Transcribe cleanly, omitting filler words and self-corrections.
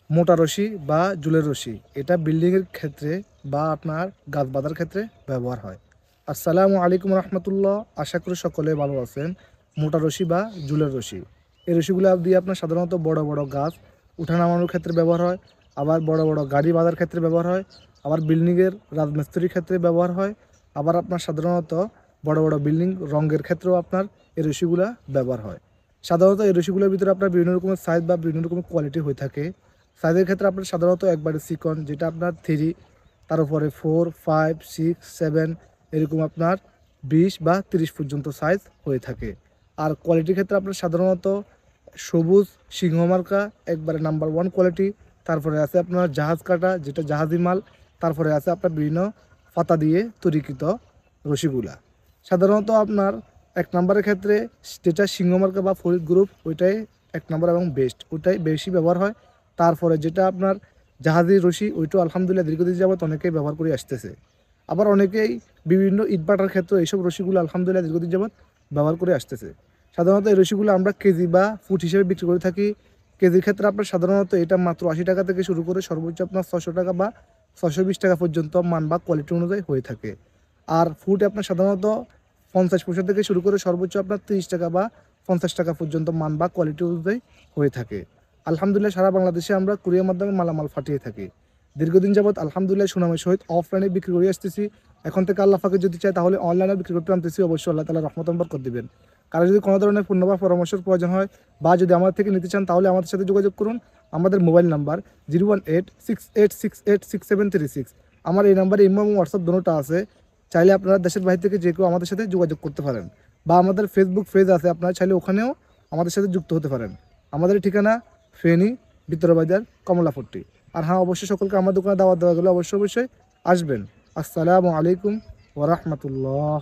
মোটা রশি বা জুলের রশি, এটা বিল্ডিংয়ের ক্ষেত্রে বা আপনার গাছ বাঁধার ক্ষেত্রে ব্যবহার হয়। আসসালামু আলাইকুম রহমতুল্লাহ, আশা করি সকলে ভালো আছেন। মোটা রশি বা জুলের রশি, এই রশিগুলো দিয়ে আপনার সাধারণত বড় বড় গাছ উঠা নামানোর ক্ষেত্রে ব্যবহার হয়, আবার বড় বড় গাড়ি বাঁধার ক্ষেত্রে ব্যবহার হয়, আবার বিল্ডিংয়ের রাজমিস্ত্রির ক্ষেত্রে ব্যবহার হয়, আবার আপনার সাধারণত বড় বড় বিল্ডিং রঙের ক্ষেত্রেও আপনার এই রশিগুলো ব্যবহার হয়। সাধারণত এই রশিগুলোর ভিতরে আপনার বিভিন্ন রকমের সাইজ বা বিভিন্ন রকমের কোয়ালিটি হয়ে থাকে। সাইজের ক্ষেত্রে আপনার সাধারণত একবারে চিকন, যেটা আপনার 3, তার উপরে 4, 5, 6, 7 এরকম আপনার 20 বা 30 পর্যন্ত সাইজ হয়ে থাকে। আর কোয়ালিটির ক্ষেত্রে আপনার সাধারণত সবুজ সিংহমার্কা একবারে নাম্বার 1 কোয়ালিটি, তারপরে আছে আপনার জাহাজ কাটা, যেটা জাহাজি মাল, তারপরে আছে আপনার বিভিন্ন পাতা দিয়ে তৈরিকৃত রশিগুলা। সাধারণত আপনার 1 নম্বরের ক্ষেত্রে যেটা সিংহমার্কা বা ফরিদ গ্রুপ, ওইটাই 1 নম্বর এবং বেস্ট, ওইটাই বেশি ব্যবহার হয়। তারপরে যেটা আপনার জাহাজি রশি, ওইটাও আলহামদুলিল্লাহ দীর্ঘদিন যাবত অনেকেই ব্যবহার করে আসতেছে। আবার অনেকেই বিভিন্ন ইটভাটার ক্ষেত্রে এইসব রশিগুলো আলহামদুলিল্লাহ দীর্ঘদিন যাবত ব্যবহার করে আসতেছে। সাধারণত এই রশিগুলো আমরা কেজি বা ফুট হিসেবে বিক্রি করে থাকি। কেজির ক্ষেত্রে আপনার সাধারণত এটা মাত্র 80 টাকা থেকে শুরু করে সর্বোচ্চ আপনার 600 টাকা বা 620 টাকা পর্যন্ত মান বা কোয়ালিটি অনুযায়ী হয়ে থাকে। আর ফুট আপনার সাধারণত 50 পয়সা থেকে শুরু করে সর্বোচ্চ আপনার 30 টাকা বা 50 টাকা পর্যন্ত মান বা কোয়ালিটি অনুযায়ী হয়ে থাকে। আলহামদুলিল্লাহ সারা বাংলাদেশে আমরা কুরিয়ার মাধ্যমে মালামাল পাঠিয়ে থাকি। দীর্ঘদিন যাবৎ আলহামদুলিল্লাহ সুনামের সহিত অফলাইনে বিক্রি করে আসতেছি। এখন থেকে আল্লাহ পাকে যদি চায় তাহলে অনলাইনে বিক্রি করতে আনতেছি, অবশ্যই আল্লাহ তাআলা রহমত বরকত দিবেন। কারো যদি কোনো ধরনের পণ্য বা পরামর্শের প্রয়োজন হয় বা যদি আমাদের থেকে নিতে চান তাহলে আমাদের সাথে যোগাযোগ করুন। আমাদের মোবাইল নাম্বার 01868666736। আমার এই নাম্বারে ইমো এবং হোয়াটসঅ্যাপ দুটোটা আছে। চাইলে আপনারা দেশের বাইরে থেকে যে কেউ আমাদের সাথে যোগাযোগ করতে পারেন, বা আমাদের ফেসবুক পেজ আছে, আপনারা চাইলে ওখানেও আমাদের সাথে যুক্ত হতে পারেন। আমাদের ঠিকানা ফেনী, ভিতরবাজার, কমলাপট্টি। আর হ্যাঁ, অবশ্যই সকলকে আমার দোকানে দাওয়াত দেওয়া গেলে অবশ্যই আসবেন। আসসালামু আলাইকুম ওয়া রাহমাতুল্লাহ।